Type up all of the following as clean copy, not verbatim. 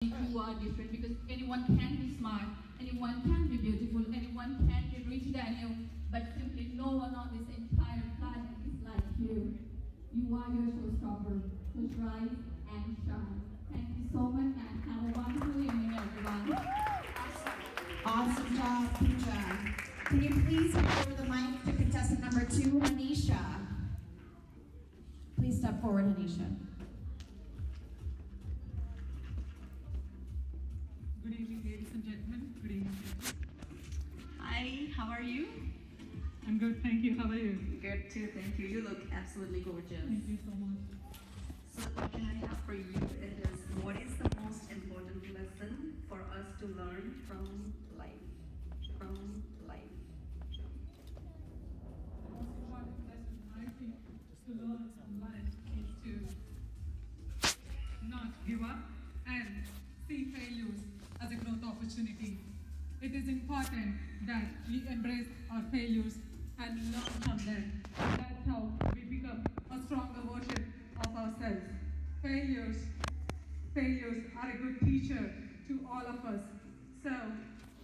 You are different because anyone can be smart, anyone can be beautiful, anyone can be richer than you, but simply no one on this entire planet is like you. You are your showstopper, so rise and shine. Thank you so much and have a wonderful evening, everyone. Awesome job, Pooja. Can you please hand over the mic to contestant number 2, Hanisha? Please step forward, Hanisha. Good evening, ladies and gentlemen. Good evening. Hi, how are you? I'm good, thank you. How are you? Good too, thank you. You look absolutely gorgeous. Thank you so much. So the question I have for you is, what is the most important lesson for us to learn from life? From life. The most important lesson I think to learn from life is to not give up and see failures as a growth opportunity. It is important that we embrace our failures and learn from them. That's how we become a stronger version of ourselves. Failures are a good teacher to all of us. So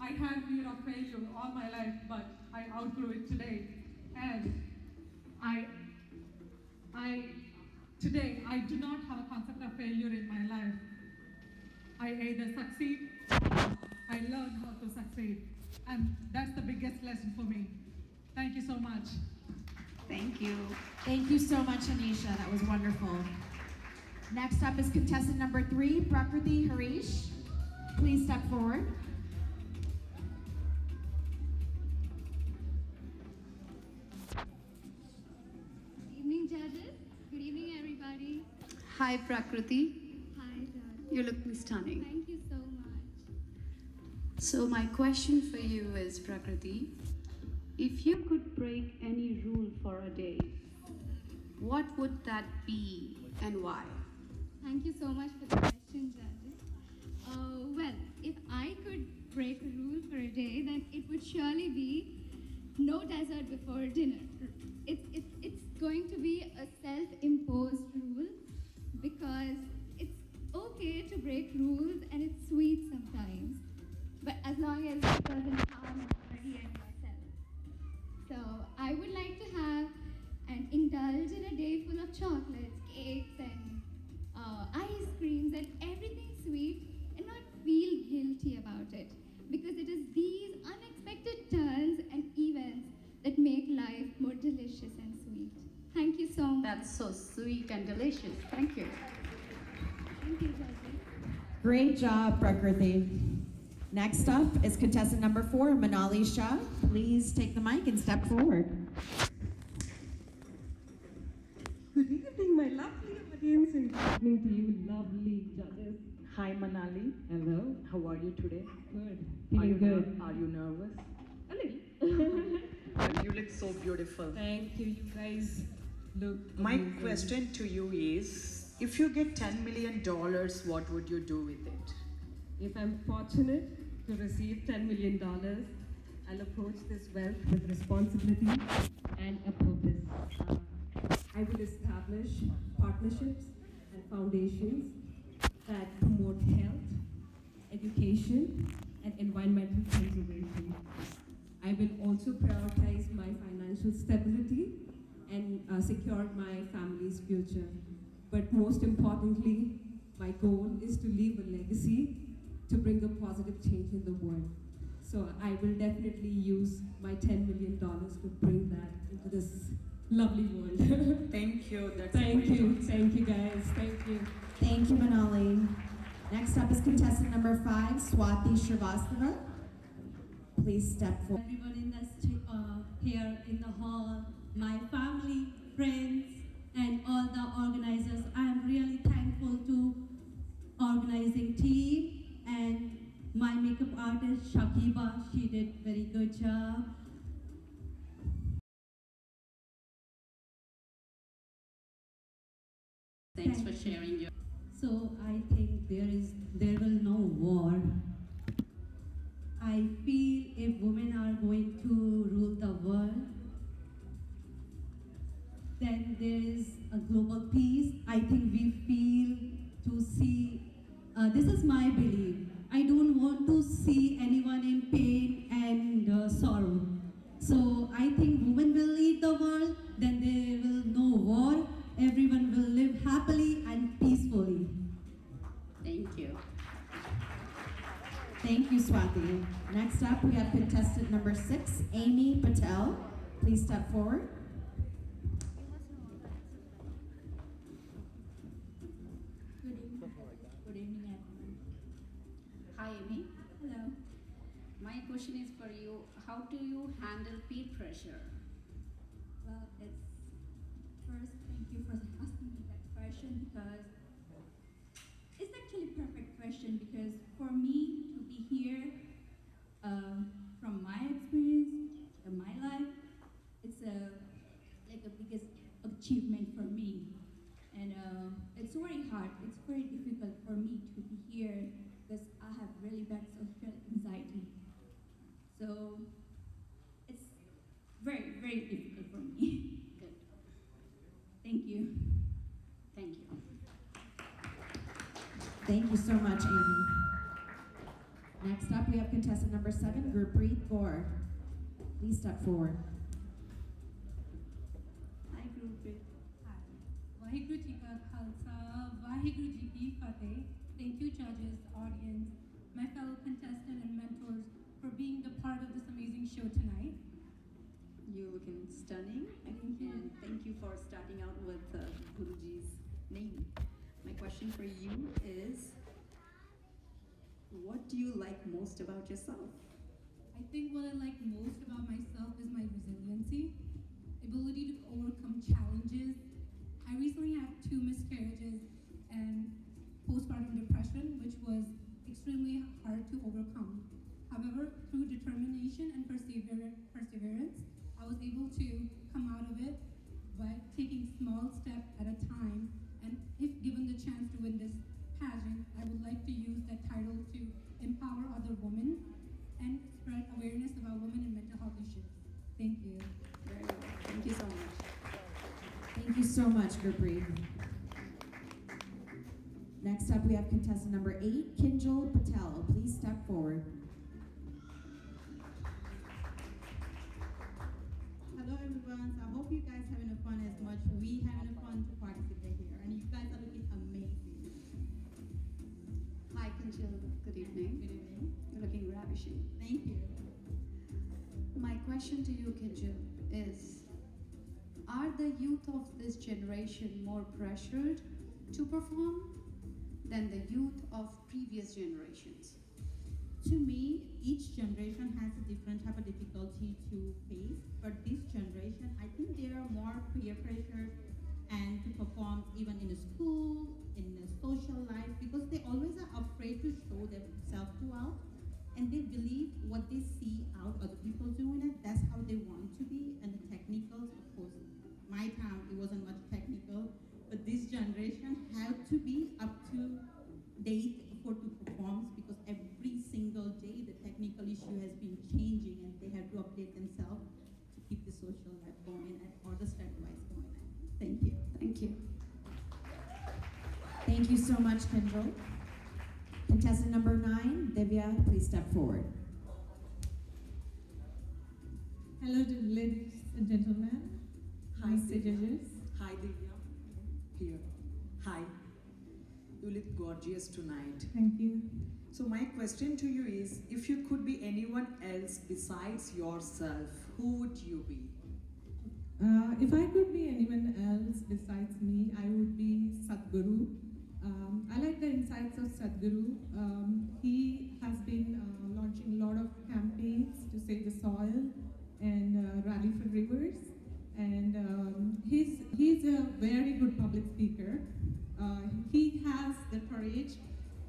I had fear of failure all my life, but I outgrew it today. And today I do not have a concept of failure in my life. I either succeed or I learn how to succeed. And that's the biggest lesson for me. Thank you so much. Thank you. Thank you so much, Anisha. That was wonderful. Next up is contestant number 3, Prakriti Harish. Please step forward. Good evening, judges. Good evening, everybody. Hi Prakriti, Hi, judge. you look stunning. Thank you so much. So my question for you is, Prakriti, if you could break any rule for a day, what would that be and why? Thank you so much for the question, judges. Well, if I could break a rule for a day, then it would surely be no dessert before dinner. It's going to be a self-imposed rule because it's okay to break rules and it's sweet sometimes, but as long as it doesn't harm my body and myself. So I would like to have and indulge in a day full of chocolates, cakes, and ice creams and everything sweet, and not feel guilty about it, because it is these unexpected turns and events that make life more delicious and sweet. Thank you so much. That's so sweet and delicious. Thank you. Thank you, judges. Great job, Prakriti. Next up is contestant number 4, Manali Shah. Please take the mic and step forward. Good evening, my lovely audience, and good evening to you, lovely judges. Hi Manali, Hello. how are you today? Good. Are you Feeling good. Are you nervous? A little. But you look so beautiful. Thank you. You guys look My amazing. question to you is, if you get $10 million, what would you do with it? If I'm fortunate to receive $10 million, I'll approach this wealth with responsibility and a purpose. I will establish partnerships and foundations that promote health, education, and environmental conservation. I will also prioritize my financial stability and secure my family's future. But most importantly, my goal is to leave a legacy to bring a positive change in the world. So I will definitely use my $10 million to bring that into this lovely world. Thank you. That's Thank great. you. Thank you, guys. Thank you. Thank you, Manali. Next up is contestant number 5, Swati Srivastava. Please step forward. Everyone in here in the hall, my family, friends, and all the organizers. I am really thankful to organizing team and my makeup artist Shakiba. She did very good job. Thanks for sharing your. So I think there will no war. I feel if women are going to rule the world, then there is a global peace. I think we feel to see, this is my belief. to see anyone in pain and sorrow. So I think women will lead the world, then there will no war, everyone will live happily and peacefully. Thank you. Thank you, Swati. Next up, we have contestant number 6, Amy Patel. Please step forward. Good evening, everyone. Hi, Amy. Hello. My question is for you. How do you handle peer pressure? Well, it's first, thank you for asking me that question because it's actually a perfect question because for me to be here, from my experience in my life, it's like a biggest achievement for me. And it's very hard, it's very difficult for me to be here because I have really bad social anxiety. So it's very, very difficult for me. Good. Thank you. Thank you. Thank you so much, Amy. Next up, we have contestant number 7, Gurpreet Kaur. Please step forward. Hi, Gurpreet. Hi. Vaheguru Ji Ka Khalsa, Vaheguru Ji Ki Fateh. Thank you, judges, audience, my fellow contestant and mentors for being the part of this amazing show tonight. You're looking stunning, and thank you for starting out with Guruji's name. My question for you is, what do you like most about yourself? I think what I like most about myself is my resiliency, ability to overcome challenges. I recently had 2 miscarriages and postpartum depression, which was extremely hard to overcome. However, through determination and perseverance, I was able to come out of it by taking small steps at a time. And if given the chance to win this pageant, I would like to use that title to empower other women and spread awareness about women and mental health issues. Thank you. Very well. Thank you so much. Thank you so much, Gurpreet. Next up, we have contestant number 8, Kinjal Patel. Please step forward. Hello everyone, so I hope you guys having fun as much we having fun to participate here, and you guys are looking amazing. Hi, Kinjal. Good evening. Good evening. You're looking ravishing. Thank you. My question to you, Kinjal, is are the youth of this generation more pressured to perform than the youth of previous generations? To me, each generation has a different type of difficulty to face, but this generation, I think they are more peer pressure and to perform even in a school, in a social life, because they always are afraid to show themselves to out, and they believe what they see out other people doing it, that's how they want to be, and the technicals, of course, my time, it wasn't much technical, but this generation had to be up to date to perform because every single day the technical issue has been changing and they have to update themselves to keep the social life going and or the stepwise going. Thank you. Thank you. Thank you so much, Kinjal. Contestant number 9, Divya, please step forward. Hello, ladies and gentlemen. Hi, Mr. Judges. Hi, Divya. Here. Hi. You look gorgeous tonight. Thank you. So my question to you is, if you could be anyone else besides yourself, who would you be? If I could be anyone else besides me, I would be Sadhguru. I like the insights of Sadhguru. He has been launching a lot of campaigns to save the soil and rally for rivers. And he's a very good public speaker. He has the courage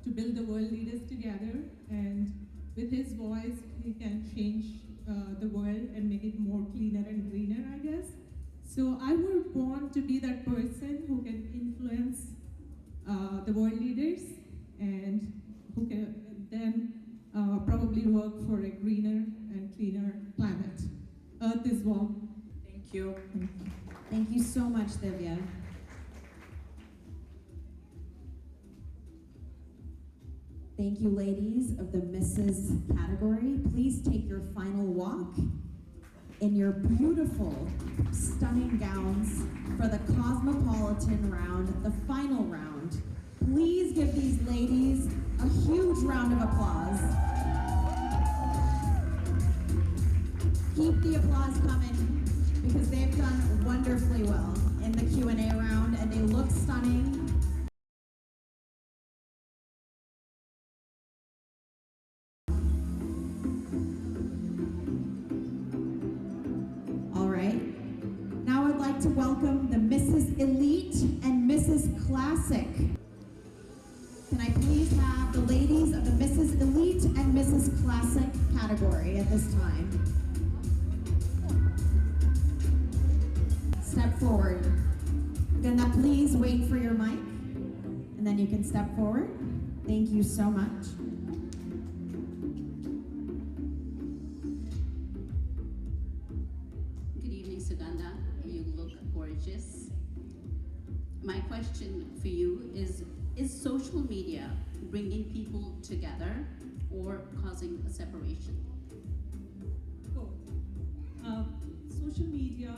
to build the world leaders together, and with his voice, he can change the world and make it more cleaner and greener, I guess. So I would want to be that person who can influence the world leaders and who can then probably work for a greener and cleaner planet. Earth is one. Thank you. Thank you so much, Divya. Thank you, ladies of the Mrs. category. Please take your final walk in your beautiful, stunning gowns for the Cosmopolitan round, the final round. Please give these ladies a huge round of applause. Keep the applause coming because they've done wonderfully well in the Q&A round and they look stunning. All right. Now I'd like to welcome the Mrs. Elite and Mrs. Classic. Can I please have the ladies of the Mrs. Elite and Mrs. Classic category at this time? Step forward. Gonna please wait for your mic, and then you can step forward. Thank you so much. Good evening, Sugandha. You look gorgeous. My question for you is social media bringing people together or causing a separation? Both. Social media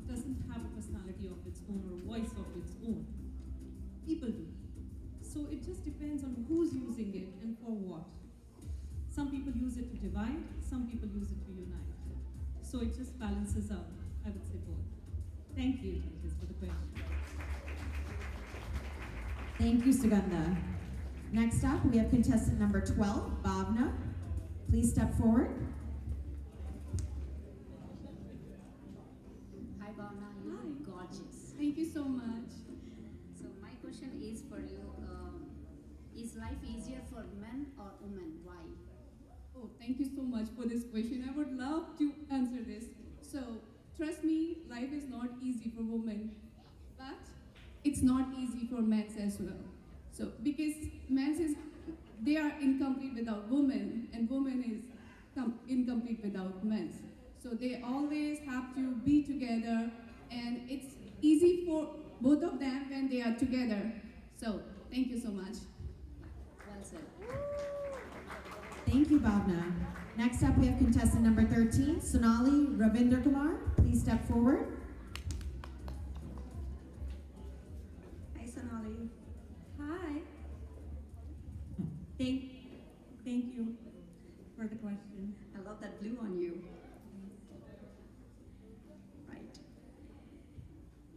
doesn't have a personality of its own or voice of its own. People do. So it just depends on who's using it and for what. Some people use it to divide, some people use it to unite. So it just balances out. I would say both. Thank you, judges, for the question. Thank you, Sugandha. Next up, we have contestant number 12, Bhavna. Please step forward. Hi, Bhavna. You look gorgeous. Thank you so much. So my question is for you: is life easier for men or women? Why? Oh, thank you so much for this question. I would love to answer this. So, trust me, life is not easy for women, but it's not easy for men as well. So, because men is, they are incomplete without women, and women is incomplete without men. So they always have to be together, and it's easy for both of them when they are together. So, thank you so much. Well said. Thank you, Bhavna. Next up, we have contestant number 13, Sonali Ravinder Kumar. Please step forward. Hi, Sonali. Hi. Thank you for the question. I love that blue on you. Right.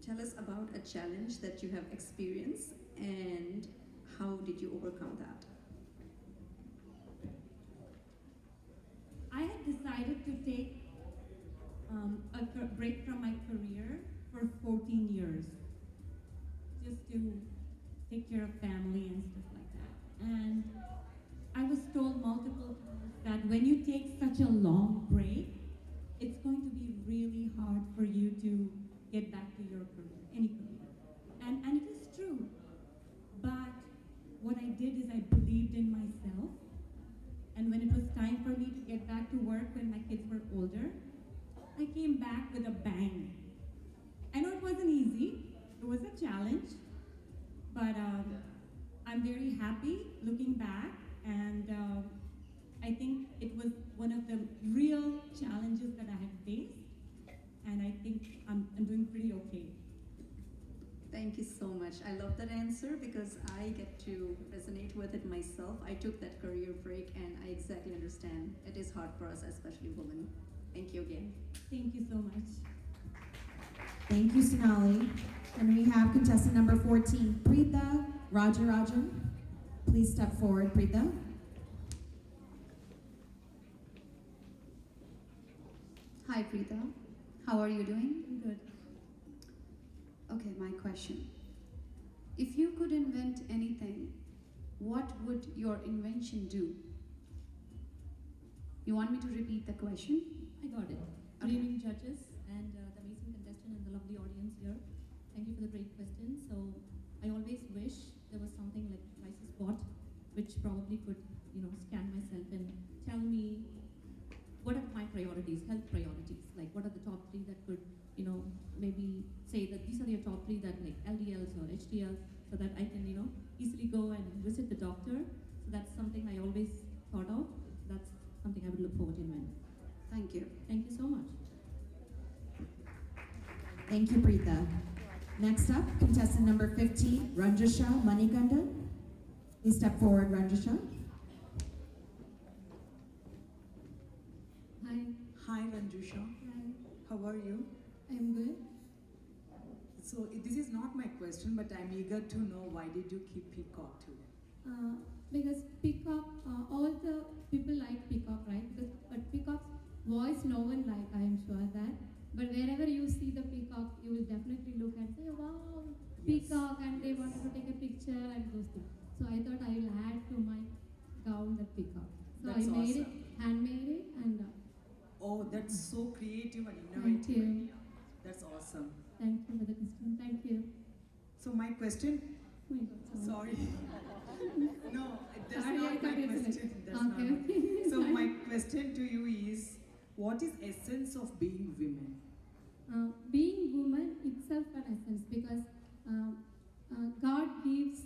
Tell us about a challenge that you have experienced and how did you overcome that? I had decided to take a break from my career for 14 years, just to take care of family and stuff like that. And I was told multiple times that when you take such a long break, it's going to be really hard for you to get back to your career, any career. And it is true. But what I did is I believed in myself. And when it was time for me to get back to work when my kids were older, I came back with a bang. I know it wasn't easy. It was a challenge. But I'm very happy looking back. And I think it was one of the real challenges that I had faced. And I think I'm doing pretty okay. Thank you so much. I love that answer because I get to resonate with it myself. I took that career break and I exactly understand. It is hard for us, especially women. Thank you again. Thank you so much. Thank you, Sonali. And we have contestant number 14, Preetha Rajarajan. Please step forward, Preetha. Hi, Preetha. How are you doing? I'm good. Okay, my question. If you could invent anything, what would your invention do? You want me to repeat the question? I got it. Good evening, judges, and the amazing contestant and the lovely audience here. Thank you for the great question. So, I always wish there was something like a crisis bot, which probably could, scan myself and tell me what are my priorities, health priorities, like what are the top 3 that could, maybe say that these are your top 3 that like LDLs or HDLs, so that I can, easily go and visit the doctor. So that's something Thank you. Thank you so much. Thank you, Preetha. Next up, contestant number 15, Ranjasha Manikanda. Please step forward, Ranjasha. Hi. Hi Ranjusha, Hi. how are you? I'm good. So this is not my question, but I'm eager to know why did you keep peacock today? Because peacock, all the people like peacock, right? But peacock's voice no one like, I am sure that. But wherever you see the peacock, you will definitely look and say, wow, peacock, and they wanted to take a picture and those things. So I thought I will add to my gown the peacock. So That's I made it, awesome. handmade it, and Oh, that's so creative and thank innovative you. idea. That's awesome. Thank you for the question. Thank you. So my question, Oh my God, sorry. sorry. No, that's Sorry, I not my thought it's question. like- That's okay, not. okay. So my question to you is, what is essence of being women? Being woman itself an essence, because God gives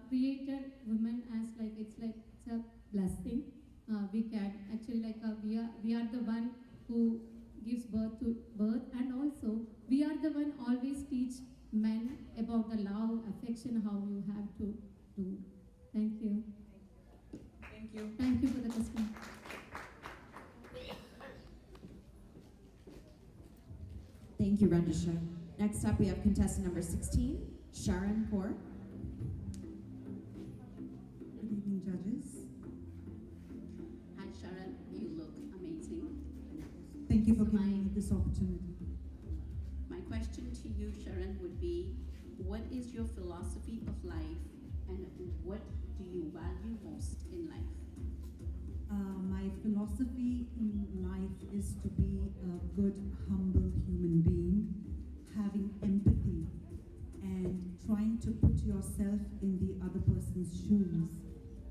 created women as like it's a blessing. We can actually we are the one who gives birth, and also we are the one always teach men about the love, affection, how you have to do. Thank you. Thank you. Thank you for the question. Thank you, Ranjasha. Next up, we have contestant number 16, Sharon Kaur. Good evening, judges. Hi Sharon, you look amazing. Thank you for So giving me this opportunity. My question to you, Sharon, would be, what is your philosophy of life and what do you value most in life? My philosophy in life is to be a good, humble human being, having empathy and trying to put yourself in the other person's shoes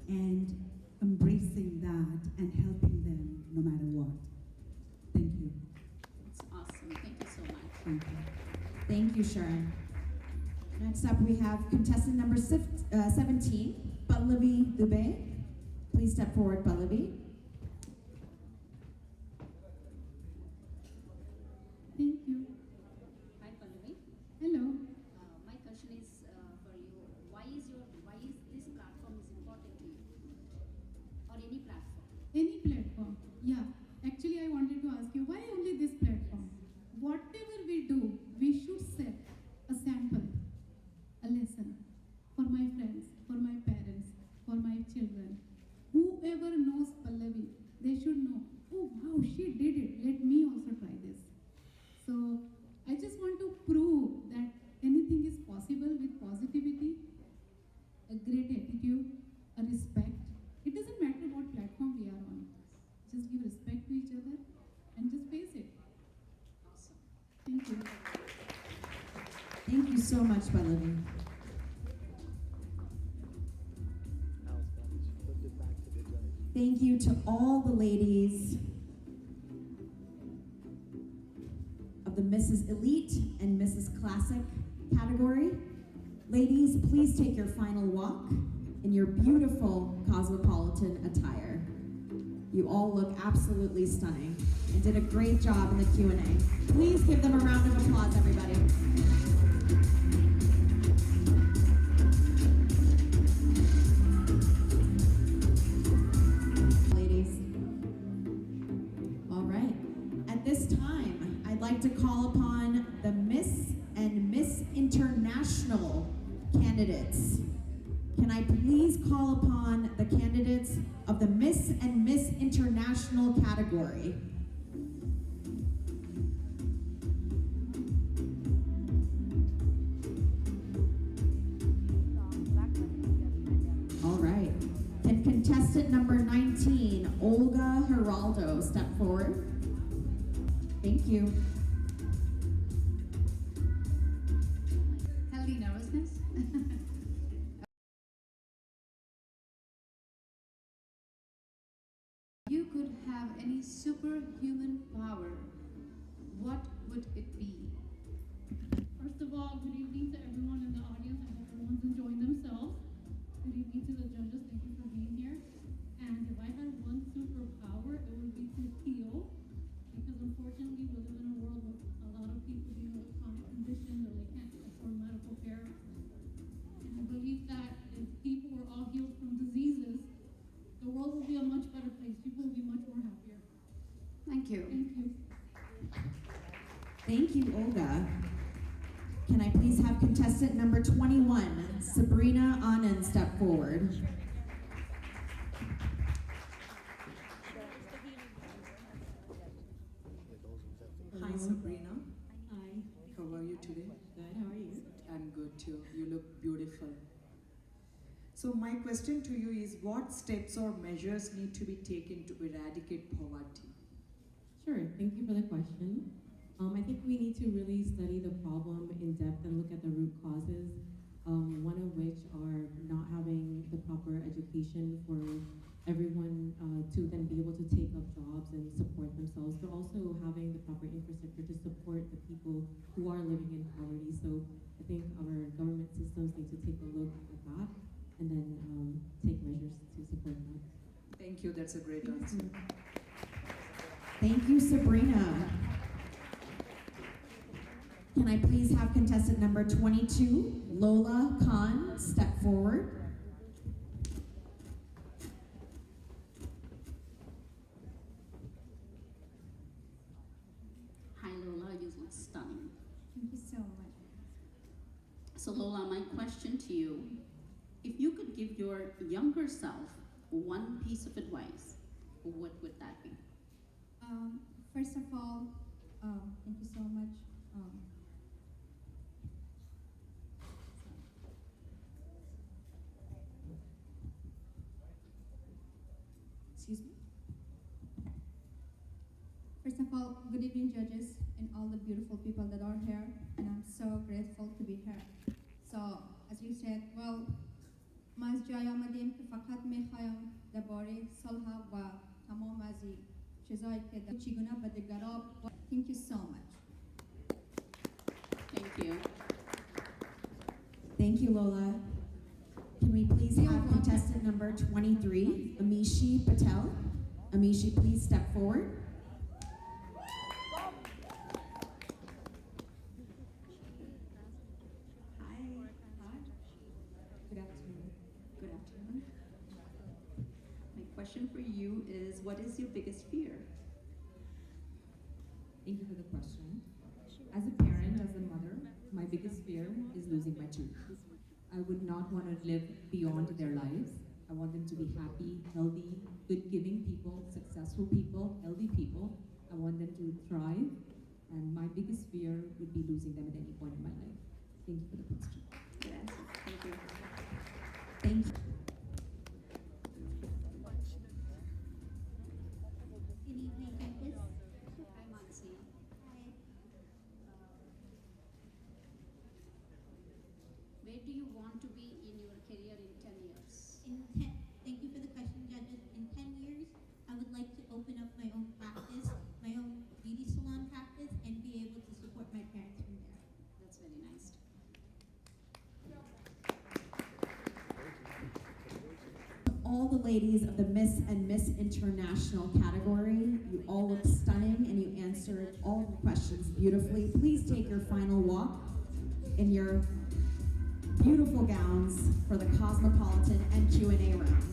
and embracing that and helping them no matter what. Thank you. It's awesome. Thank you so much. Thank you. Thank you, Sharon. Next up, we have contestant number 17, Pallavi Dubey. Please step forward, Pallavi. Thank you. Hi Pallavi. Hello. My question is for you. Why is this platform is important to you, or any platform? Any platform. Yeah. Actually, I wanted to ask you, why only this platform? Whatever we do, we should set a sample, a lesson for my friends, for my parents, for my children. Whoever knows Pallavi, they should know, oh wow, she did it. Let me also try this. So I just want to prove that anything is possible with positivity, a great attitude, a respect. It doesn't matter what platform we are on. Just give respect to each other and just face it. Awesome. Thank you. Thank you so much, Pallavi. Thank you to all the ladies of the Mrs. Elite and Mrs. Classic category. Ladies, please take your final walk in your beautiful cosmopolitan attire. You all look absolutely stunning and did a great job in the Q&A. Please give them a round of applause, everybody. Ladies. All right. At this time, I'd like to call upon the Miss and Miss International candidates. Can I please call upon the candidates of the Miss and Miss International category? All right. Can contestant number 19, Olga Geraldo, step forward? Thank you. Healthy nervousness. You could have any superhuman power, what would it be? First of all, good evening to everyone in the audience. I hope everyone's enjoying themselves. Good evening to the judges. Thank you for being here. And if I had one superpower, it would be to heal because unfortunately we live in a world with a lot of people dealing with chronic conditions or they can't afford medical care. And I believe that if people were all healed from diseases, the world will be a much better place. People will be much more happier. Thank you. Thank you. Thank you, Olga. Can I please have contestant number 21, Sabrina Anand, step forward? Hi, Sabrina. Hi. How are you today? Good. How are you? I'm good too. You look beautiful. So my question to you is, what steps or measures need to be taken to eradicate poverty? Sure, thank you for the question. I think we need to really study the problem in depth and look at the root causes, one of which are not having the proper education for everyone to then be able to take up jobs and support themselves, but also having the proper infrastructure to support the people who are living in poverty. So I think our government systems need to take a look at that and then take measures to support that. Thank you, that's a great answer. Thank you, Sabrina. Can I please have contestant number 22, Lola Khan, step forward? Hi Lola, you look stunning. Thank you so much. So Lola, my question to you, if you could give your younger self one piece of advice, what would that be? First of all, thank you so much. Excuse me? First of all, good evening, judges, and all the beautiful people that are here, and I'm so grateful to be here. So, as you said, well, ما از جای آمدیم که فقط میخوایم درباره صلح و تمام از این چیزایی که در چگونه به دیگران. Thank you so much. Thank you. Thank you, Lola. Can we please have contestant number 23, Amishi Patel? Amishi, please step forward. Hi. Good afternoon. Good afternoon. My question for you is, what is your biggest fear? Thank you for the question. As a parent, as a mother, my biggest fear is losing my children. I would not want to live beyond their lives. I want them to be happy, healthy, good-giving people, successful people, healthy people. I want them to thrive, and my biggest fear would be losing them at any point in my life. Thank you for the question. Good answer. Thank you. Thank you. Good evening, judges. Hi Mansi. Where do you want to be in your career in 10 years? Thank you for the question, judges. In 10 years, I would like to open up my own practice, my own beauty salon practice, and be able to support my parents from there. That's very nice. All the ladies of the Miss and Miss International category, you all look stunning and you answered all the questions beautifully. Please take your final walk in your beautiful gowns for the Cosmopolitan and Q&A round.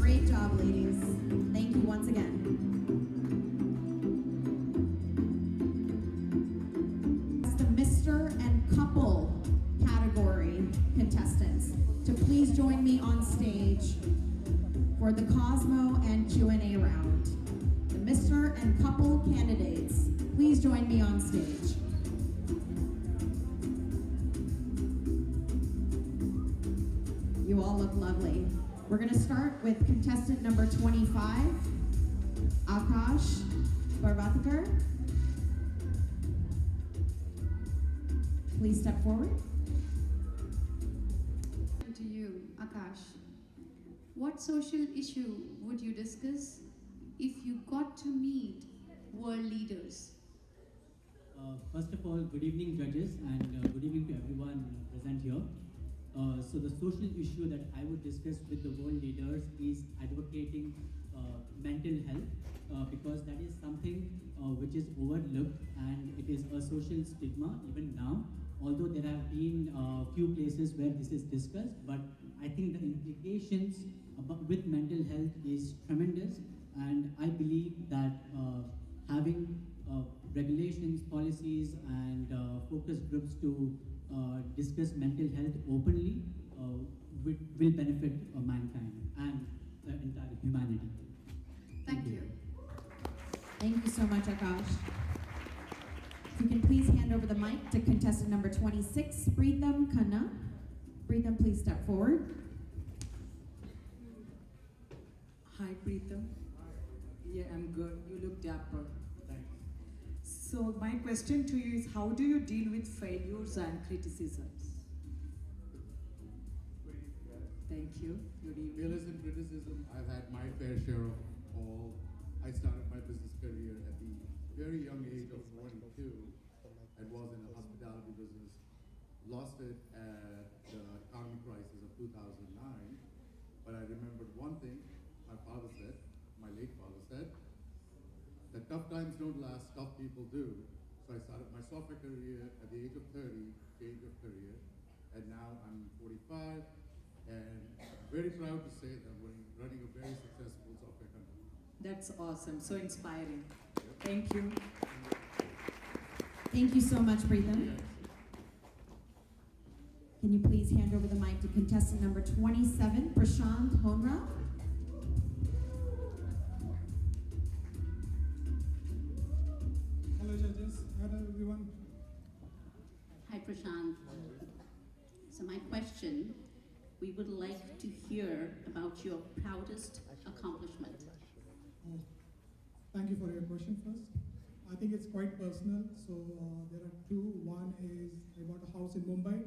Great job, ladies. Thank you once again. The Mr. and Couple category contestants to please join me on stage for the Cosmo and Q&A round. The Mr. and Couple candidates, please join me on stage. You all look lovely. We're going to start with contestant number 25, Akash Barvatkar. Please step forward. To you, Akash. What social issue would you discuss if you got to meet world leaders? First of all, good evening, judges, and good evening to everyone present here. So the social issue that I would discuss with the world leaders is advocating mental health because that is something which is overlooked and it is a social stigma even now. Although there have been a few places where this is discussed, but I think the implications with mental health is tremendous, and I believe that having regulations, policies, and focus groups to discuss mental health openly will benefit mankind and the entire humanity. Thank you. Thank you so much, Akash. If you can please hand over the mic to contestant number 26, Preetham Khanna. Preetham, please step forward. Hi, Preetham. Yeah, I'm good. You look dapper. Thanks. So my question to you is, how do you deal with failures and criticisms? Thank you. Good evening. Failures and criticism, I've had my fair share of all. I started my business career at the very young age of 22 and was in a hospitality business. Lost it at the economic crisis of 2009. But I remembered one thing my father said, my late father said, that tough times don't last, tough people do. So I started my software career at the age of 30, change of career, and now I'm 45, and I'm very proud to say that I'm running a very successful software company. That's awesome. So inspiring. Thank you. Thank you so much, Preetham. Can you please hand over the mic to contestant number 27, Prashant Honra? Hello judges, hello everyone. Hi, Prashant. So my question, we would like to hear about your proudest accomplishment. Thank you for your question first. I think it's quite personal, so there are two. One is I bought a house in Mumbai.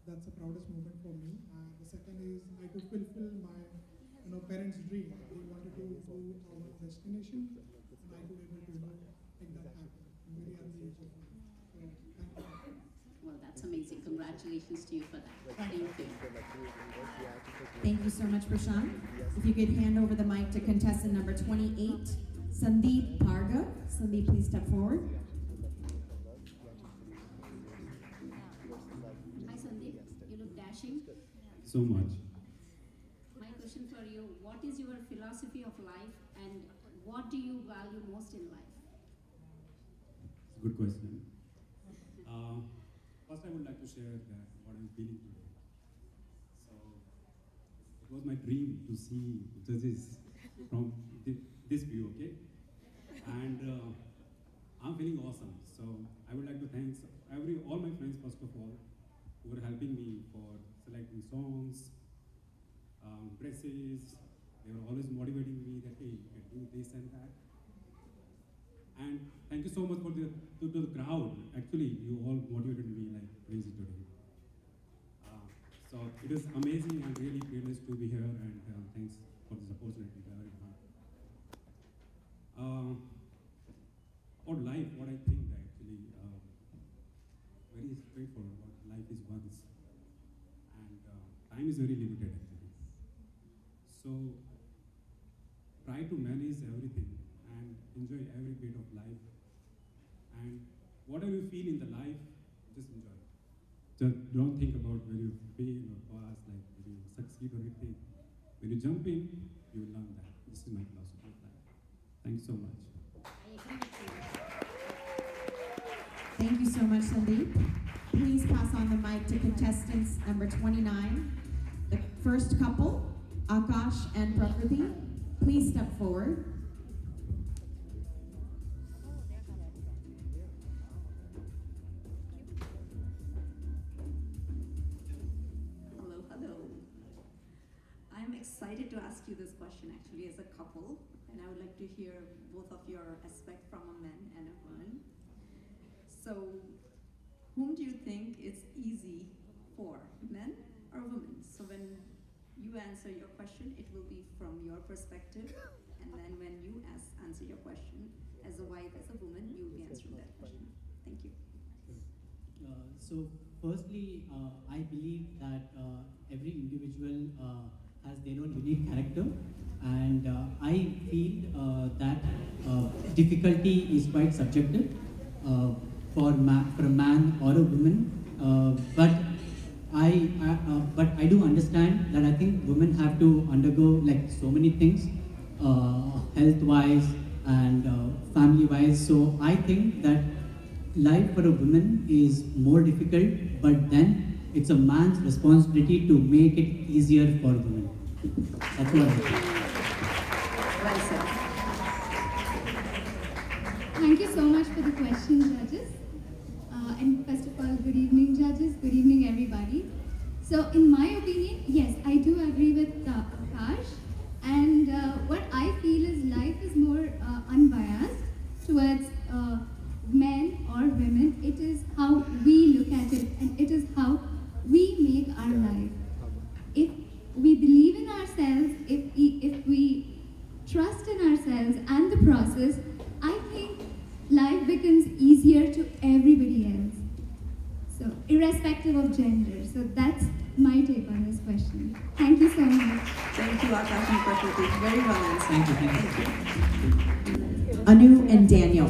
That's the proudest moment for me. And the second is I could fulfill my parents' dream. They wanted to go our destination, and I could able to make that happen. I'm very early age of life. So thank you. Well, that's amazing. Congratulations to you for that. Thank you. Thank you so much, Prashant. If you could hand over the mic to contestant number 28, Sandeep Parga. Sandeep, please step forward. Hi, Sandeep. You look dashing. So much. My question for you, what is your philosophy of life and what do you value most in life? It's a good question. First, I would like to share that what I'm feeling today. So, it was my dream to see judges from this view, okay? And I'm feeling awesome. So, I would like to thank all my friends, first of all, who were helping me for selecting songs, dresses. They were always motivating me that, hey, you can do this and that. And thank you so much for to the crowd. Actually, you all motivated me like crazy today. So it is amazing and really privileged to be here, and thanks for this opportunity to everyone. About life, what I think actually, very straightforward. What life is once, and time is very limited actually. So try to manage everything and enjoy every bit of life. And whatever you feel in the life, just enjoy. Just don't think about where you fail or pass, like where you succeed or anything. When you jump in, you will learn that. This is my philosophy of life. Thank you so much. Thank you so much, Sandeep. Please pass on the mic to contestants number 29. The first couple, Akash and Prakriti. Please step forward. Hello. I'm excited to ask you this question actually as a couple, and I would like to hear both of your aspect from a man and a woman. So, whom do you think it's easy for, men or women? So when you answer your question, it will be from your perspective, and then when you answer your question as a wife, as a woman, you will be answering that question. Thank you. So firstly, I believe that every individual has their own unique character, and I feel that difficulty is quite subjective for a man or a woman. But I do understand that I think women have to undergo like so many things, health-wise and family-wise. So I think that life for a woman is more difficult, but then it's a man's responsibility to make it easier for women. That's what I think. Well said. Thank you so much for the question, judges. And first of all, good evening, judges. Good evening, everybody. So, in my opinion, yes, I do agree with Akash. And what I feel is life is more unbiased towards men or women. It is how we look at it, and it is how we make our life. If we believe in ourselves, if we trust in ourselves and the process, I think life becomes easier to everybody else. So, irrespective of gender. So, that's my take on this question. Thank you so much. Thank you, Akash and Prakriti. Very well answered. Thank you. Anu and Daniel.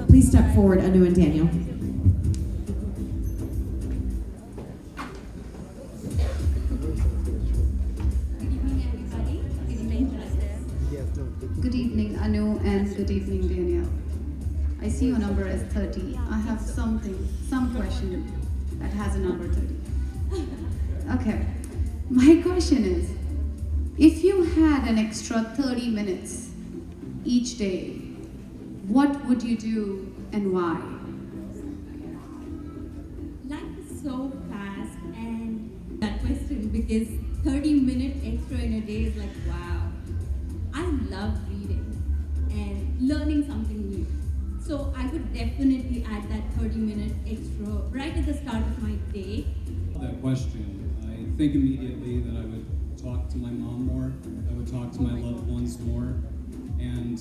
Please step forward, Anu and Daniel. Good evening, Anu, and good evening, Daniel. I see your number as 30. I have some question that has a number 30. Okay. My question is, if you had an extra 30 minutes each day, what would you do and why? Life is so fast, and that question, because 30 minutes extra in a day is like, wow. I love reading and learning something new. So I would definitely add that 30-minute extra right at the start of my day. That question, I think immediately that I would talk to my mom more, I would talk to my loved ones more, and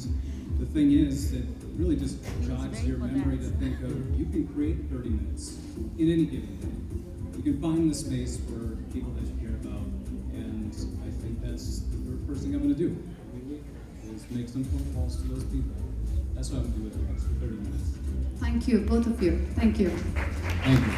the thing is that it really just jogs your memory to think of, you can create 30 minutes in any given day. You can find the space for people that you care about, and I think that's the first thing I'm going to do, is make some phone calls to those people. That's what I'm going to do with the extra 30 minutes. Thank you, both of you. Thank you. Thank you.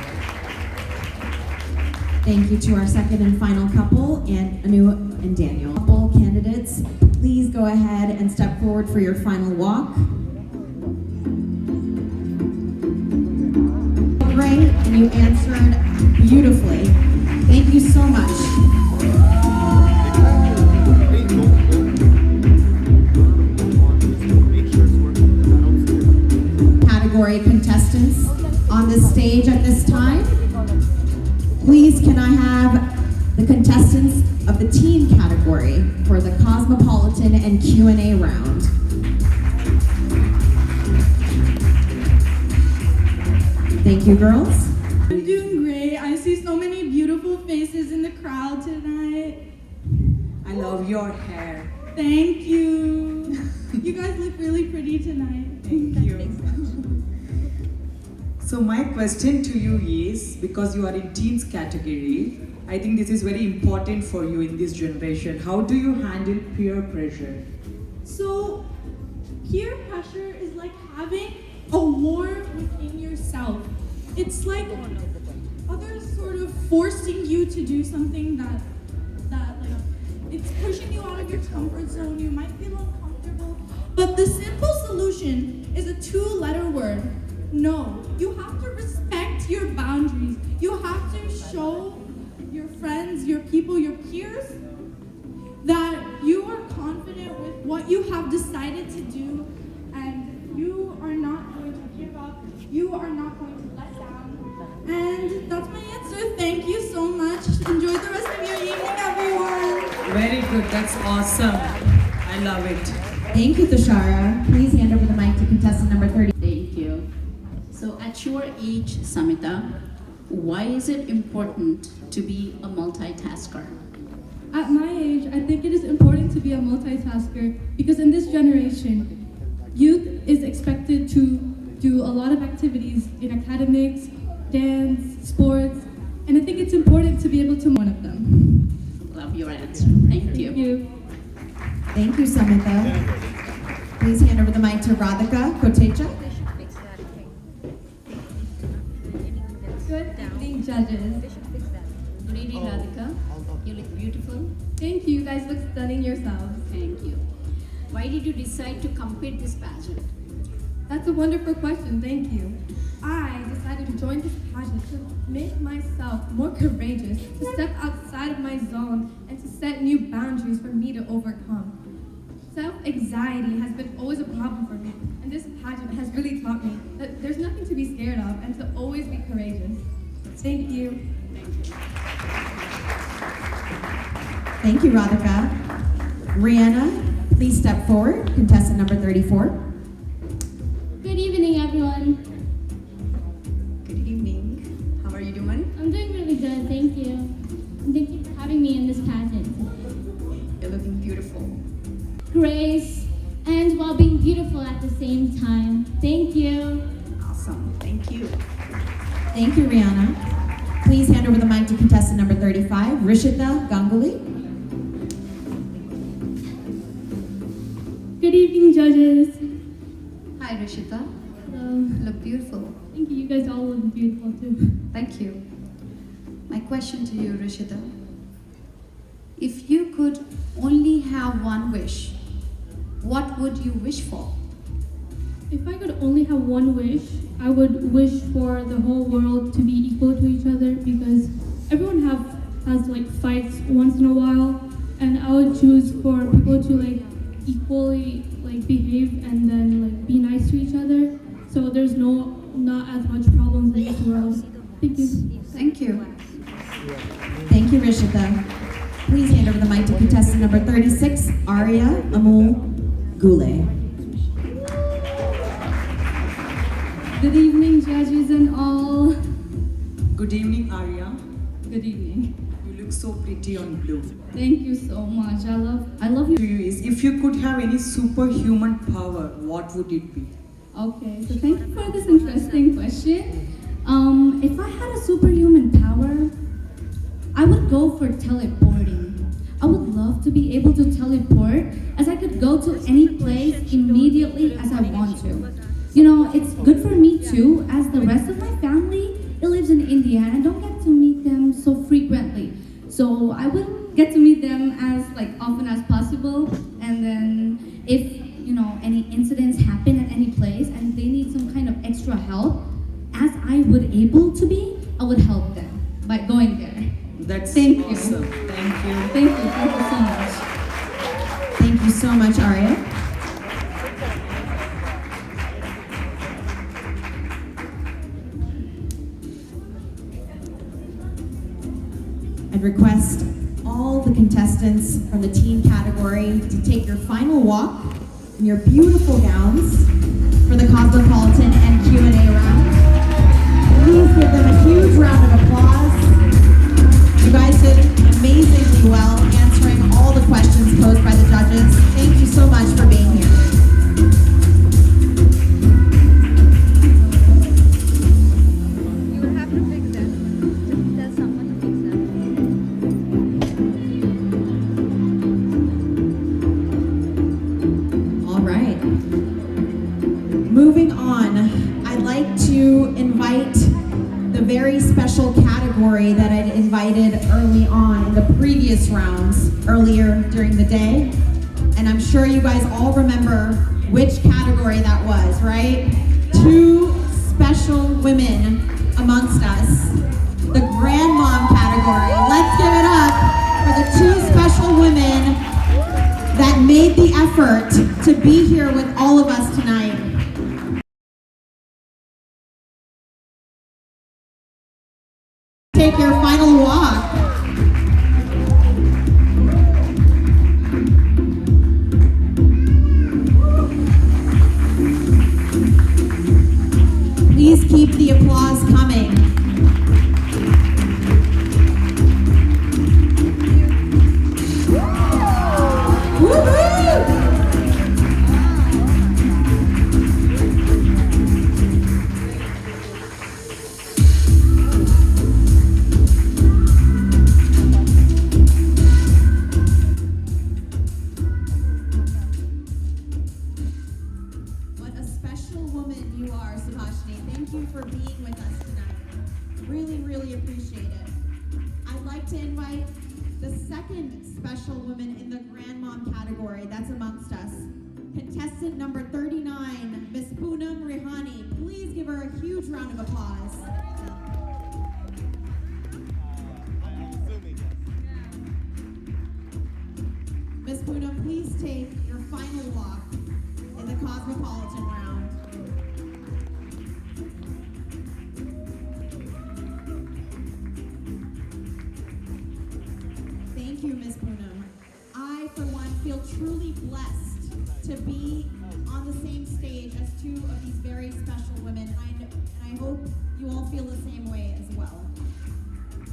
Thank you to our second and final couple, and Anu and Daniel. Couple candidates, please go ahead and step forward for your final walk. Great, and you answered beautifully. Thank you so much. Category contestants on the stage at this time. Please, can I have the contestants of the teen category for the Cosmopolitan and Q&A round? Thank you, girls. I'm doing great. I see so many beautiful faces in the crowd tonight. I love your hair. Thank you. You guys look really pretty tonight. Thank you. So my question to you is, because you are in teens category, I think this is very important for you in this generation. How do you handle peer pressure? So, peer pressure is like having a war within yourself. It's like others sort of forcing you to do something that like, it's pushing you out of your comfort zone. You might feel uncomfortable. But the simple solution is a 2-letter word. No. You have to respect your boundaries. You have to show your friends, your people, your peers that you are confident with what you have decided to do, and you are not going to give up. You are not going to let down. And that's my answer. Thank you so much. Enjoy the rest of your evening, everyone. Very good. That's awesome. I love it. Thank you, Tushara. Please hand over the mic to contestant number 30. Thank you. So at your age, Samita, why is it important to be a multitasker? At my age, I think it is important to be a multitasker because in this generation, youth is expected to do a lot of activities in academics dance, sports, and I think it's important to be able to one of them. Love your answer. Thank you. Thank you. Thank you, Samantha. Please hand over the mic to Radhika Kotecha. Good evening, judges. Good evening, Radhika. You look beautiful. Thank you. You guys look stunning yourselves. Thank you. Why did you decide to compete this pageant? That's a wonderful question. Thank you. I decided to join this pageant to make myself more courageous, to step outside of my zone, and to set new boundaries for me to overcome. Self-anxiety has been always a problem for me, and this pageant has really taught me that there's nothing to be scared of and to always be courageous. Thank you. Thank you, Radhika. Rihanna, please step forward. Contestant number 34. Good evening, everyone. Good evening. How are you doing? I'm doing really good, thank you. And thank you for having me in this pageant. You're looking beautiful. Grace, and while being beautiful at the same time. Thank you. Awesome. Thank you. Thank you, Rihanna. Please hand over the mic to contestant number 35, Rishita Ganguly. Good evening, judges. Hi, Rishita. Hello. You look beautiful. Thank you. You guys all look beautiful too. Thank you. My question to you, Rishita. If you could only have one wish, what would you wish for? If I could only have one wish, I would wish for the whole world to be equal to each other, because everyone has like fights once in a while, and I would choose for people to like equally like behave and then like be nice to each other, so there's not as much problems in this world. Thank you. Thank you. Thank you, Rishita. Please hand over the mic to contestant number 36, Arya Amul Gule. Good evening, judges and all. Good evening, Arya. Good evening. You look so pretty on blue. Thank you so much. I love you. To you is, if you could have any superhuman power, what would it be? Okay, so thank you for this interesting question. If I had a superhuman power, I would go for teleporting. I would love to be able to teleport, as I could go to any place immediately as I want to. You know, it's good for me too, as the rest of my family, it lives in India, and I don't get to meet them so frequently. So I will get to meet them as like often as possible, and then if any incidents happen at any place and they need some kind of extra help, as I would able to be, I would help them by going there. That's Thank you. awesome. Thank you. Thank you so much. Thank you so much, Arya. I'd request all the contestants from the team category to take your final walk in your beautiful gowns for the Cosmopolitan and Q&A round. Please give them a huge round of applause. You guys did amazingly well answering all the questions posed by the judges. Thank you so much for being here. You will have to fix that. Just tell someone to fix that. All right. Moving on, I'd like to invite the very special category that I'd invited early on in the previous rounds earlier during the day. And I'm sure you guys all remember which category that was, right? Two special women amongst us. The grandmom category. Let's give it up for the two special women that made the effort to be here with all of us tonight. Take your final walk. Please keep the applause coming. Woo-hoo! with us tonight. Really, really appreciate it. I'd like to invite the second special woman in the grandmom category that's amongst us. Contestant number 39, Miss Poonam Rihani. Please give her a huge round of applause. Miss Poonam, please take your final walk in the Cosmopolitan round. Thank you, Miss Poonam. I, for one, feel truly blessed to be on the same stage as two of these very special women. And I hope you all feel the same way as well.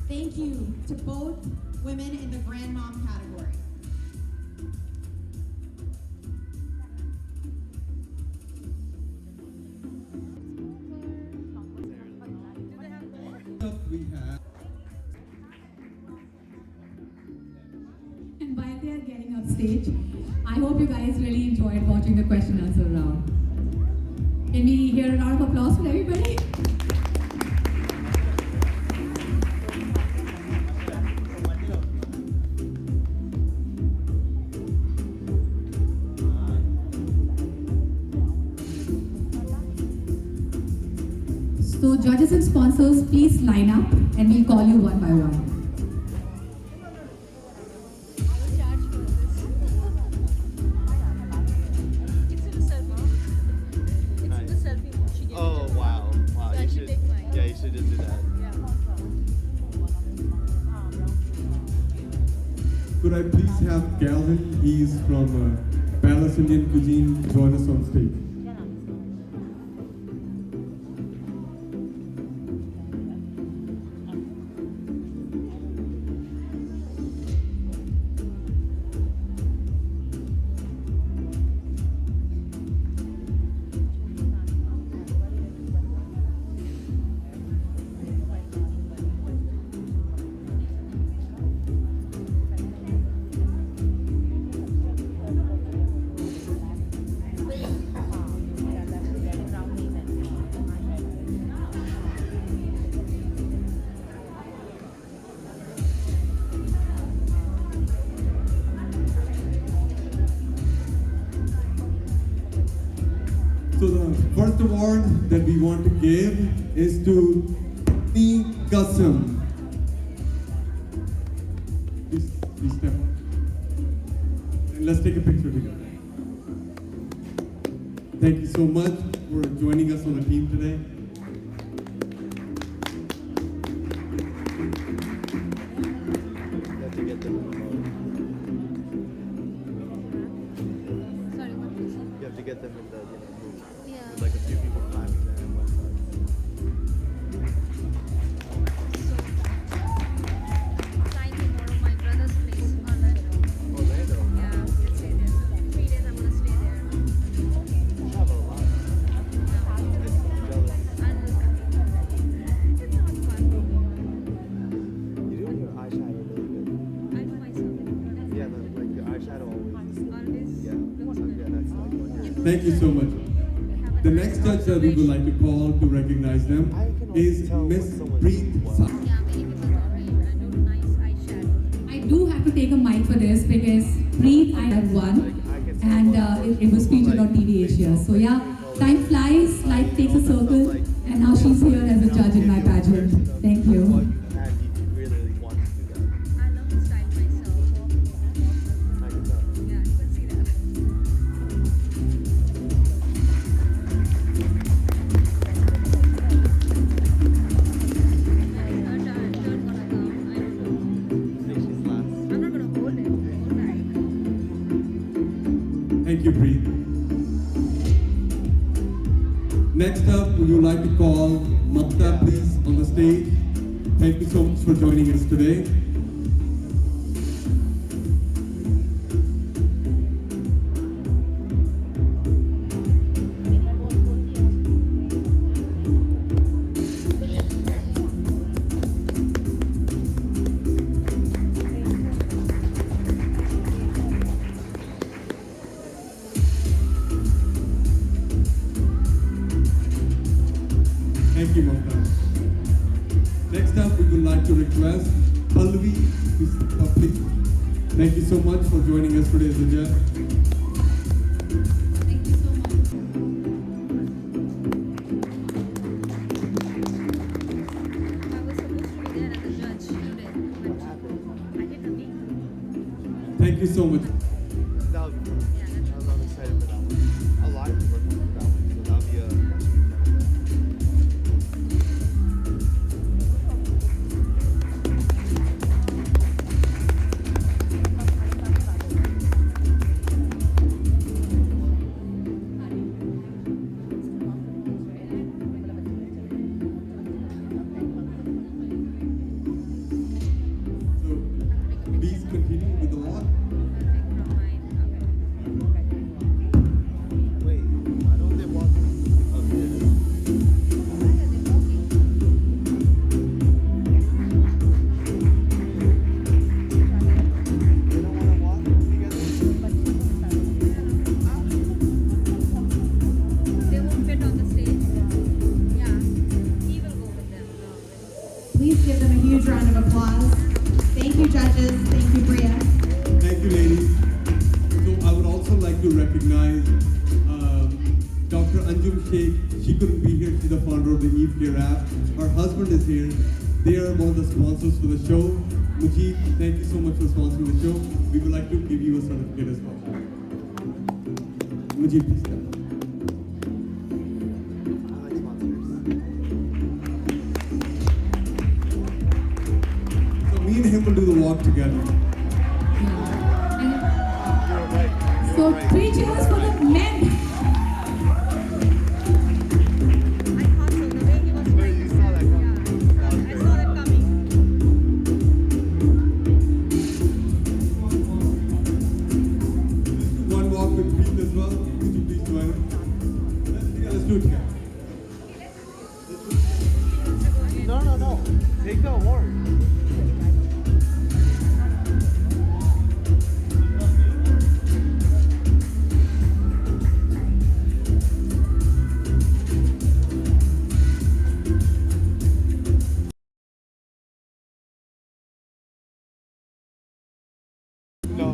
Thank you to both women in the grandmom category. We have. And while they are getting up stage, I hope you guys really enjoyed watching the question answer round. Can we hear a round of applause for everybody? So judges and sponsors, please line up and we'll call you one by one. Oh wow, wow! You should, yeah, you should just do that. Could I please have Galvin? He's from Palace Indian Cuisine. Join us on stage. So the first award that we want to give is to P. Qasem. Please step up. And let's take a picture together. Thank you so much for joining us on the team today. You have to get them in the mode. Sorry, what was it? You have to get them in the move. Yeah. There's like a few people clapping there on one side. Flying tomorrow, my brother's place, Orlando. Orlando? Yeah, we'll stay there. 3 days I'm gonna stay there. You travel a lot. I'm jealous. It's not fun. You do your eyeshadow really good. I do myself. Yeah, like your eyeshadow always. Always Yeah. Yeah, that's like one. Thank you so much. The next judge that we would like to call to recognize them is Miss Preet Sa. I do have to take a mic for this because Preet, I had won and it was featured on TV Asia. So yeah, time flies, life takes a circle and now she's here as a judge in my pageant. Thank you. And you really want to do that. I love the style myself. I can tell. Yeah, you can see that. Thank you, Preet. Next up, we would like to call Mamta, please, on the stage. Thank you so much for joining us today. Thank you, Mamta. Next up, we would like to request Pallavi to step up, please. Thank you so much for joining us today as a judge. Thank you so much. I was supposed to be there as a judge today, but I didn't make it. Thank you so much. I'm excited for that one. A lot of people are coming for that one, so that'll be a Please continue with the walk. Wait, why don't they walk up here? They don't want to walk together? They won't fit on the stage. Yeah, he will go with them. Please give them a huge round of applause. Thank you, judges. Thank you, Bria. Thank you, ladies. So I would also like to recognize Dr. Anjum Sheikh. She couldn't be here. She's the founder of the Eve Care app. Her husband is here. They are one of the sponsors for the show. Mujib, thank you so much for sponsoring the show. We would like to give you a certificate as well. Mujib, please stand. I like sponsors. So me and him will do the walk together. So 3 cheers for the men. You saw that coming. I saw that coming. One walk with Preet as well. Could you please join us? Let's do it together. No. Take the award. No.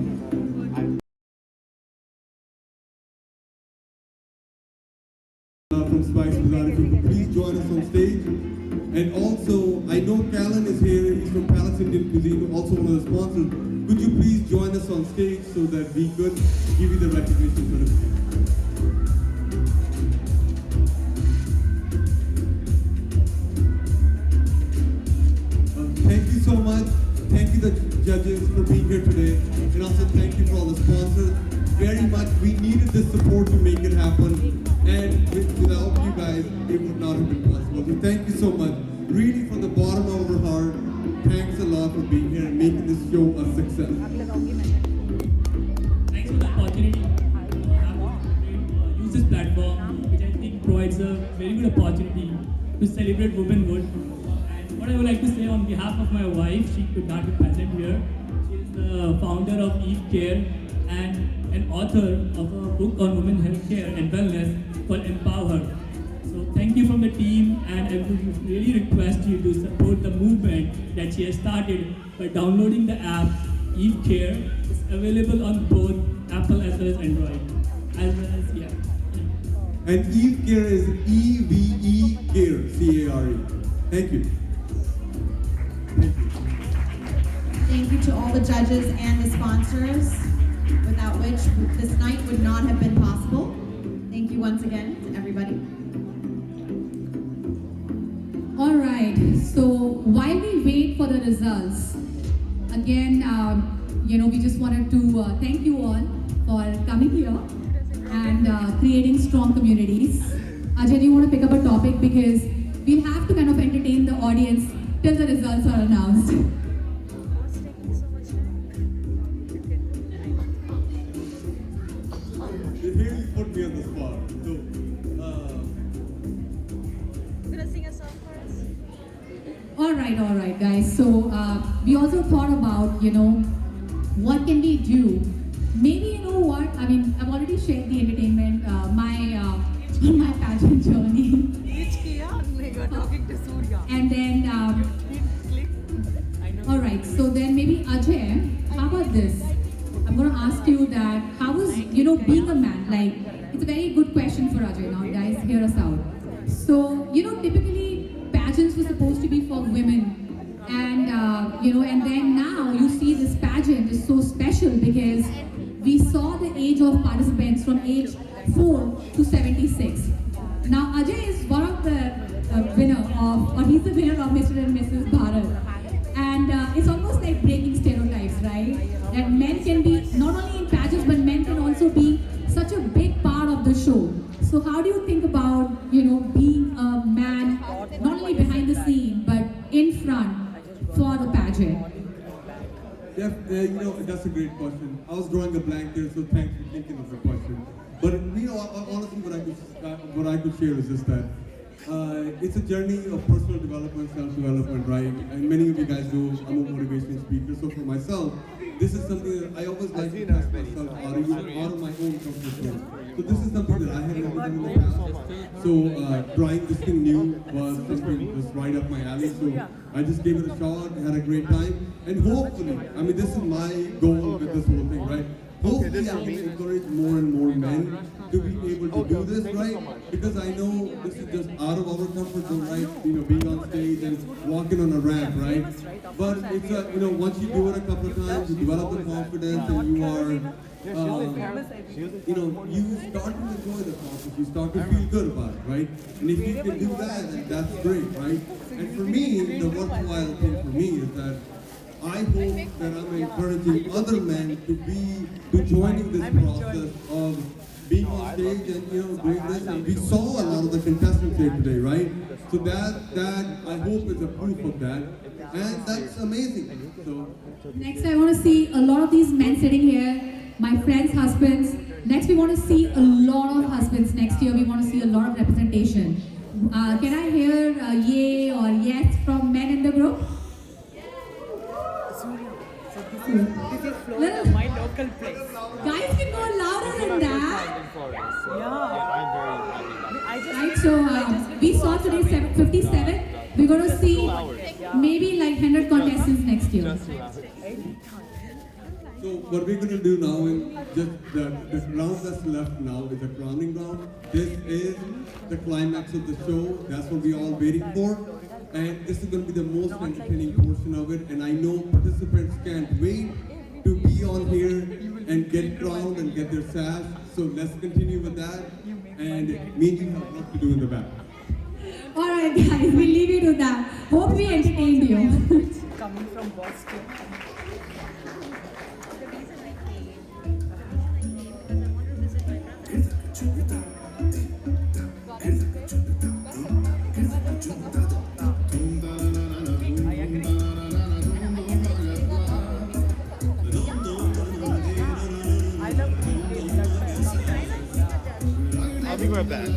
From Spice Bazaar, if you could please join us on stage. And also, I know Callan is here. He's from Palace Indian Cuisine, also one of the sponsors. Could you please join us on stage so that we could give you the recognition certificate? Thank you so much. Thank you, the judges, for being here today. And also thank you for all the sponsors. Very much, we needed this support to make it happen. And without you guys, it would not have been possible. So thank you so much. Really, from the bottom of our heart, thanks a lot for being here and making this show a success. Thanks for the opportunity to use this platform, which I think provides a very good opportunity to celebrate womanhood. And what I would like to say on behalf of my wife, she could not be present here. She is the founder of Eve Care and an author of a book on women health care and wellness called Empower Her. So thank you from the team, and I would really request you to support the movement that she has started by downloading the app Eve Care. It's available on both Apple as well as Android. And Eve Care is E-V-E Care, C-A-R-E. Thank you. Thank you to all the judges and the sponsors, without which this night would not have been possible. Thank you once again to everybody. All right, so while we wait for the results, again, we just wanted to thank you all for coming here and creating strong communities. Ajay, do you want to pick up a topic, because we'll have to kind of entertain the audience till the results are announced. Here you put me on the spot. So, Gonna sing a song for us? All right, guys. So we also thought about, what can we do? Maybe, you know what? I mean, I've already shared the entertainment, my pageant journey. Talking to Surya. And then So then maybe Ajay, how about this? I'm going to ask you that, how was, being a man? Like, it's a very good question for Ajay. Now, guys, hear us out. So, typically pageants were supposed to be for women. And, and then now you see this pageant is so special because we saw the age of participants from age 4 to 76. Now, Ajay is one of the he's the winner of Mr. and Mrs. Bharat. And it's almost like breaking stereotypes, right? That men can be, not only in pageants, but men can also be such a big part of the show. So how do you think about, being a man, not only behind the scene, but in front for the pageant? Yeah, that's a great question. I was drawing a blank there, so thanks for thinking of the question. But honestly, what I could share is just that it's a journey of personal development, self-development, right? And many of you guys know I'm a motivational speaker. So for myself, this is something that I always like to test myself out of my own comfort zone. So this is something that I had never done in the past. So trying this thing new was something just right up my alley. So I just gave it a shot, had a great time, and hopefully, I mean, this is my goal with this whole thing, right? Hopefully I can encourage more and more men to be able to do this, right? Because I know this is just out of our comfort zone, right? Being on stage and walking on a ramp, right? But it's once you do it a couple of times, you develop the confidence and you are, you start to enjoy the process, you start to feel good about it, right? And if you can do that, then that's great, right? And for me, the worthwhile thing for me is that I hope that I'm encouraging other men to joining this process of being on stage and doing this. And we saw a lot of the contestants here today, right? So that I hope is a proof of that, and that's amazing. So next, I want to see a lot of these men sitting here, my friends' husbands. Next, we want to see a lot of husbands next year. We want to see a lot of representation. Can I hear yay or yes from men in the group? This is Florida, my local place. Guys can go louder than that. Yeah. Right, so we saw today 57. We're going to see maybe like 100 contestants next year. So what we're going to do now is just the round that's left now is a crowning round. This is the climax of the show. That's what we're all waiting for. And this is going to be the most entertaining portion of it. And I know participants can't wait to be on here and get crowned and get their sash. So let's continue with that. And me and you have work to do in the back. All right, guys, we'll leave you to that. Hope we entertained you. Coming from Boston. I'll be right back.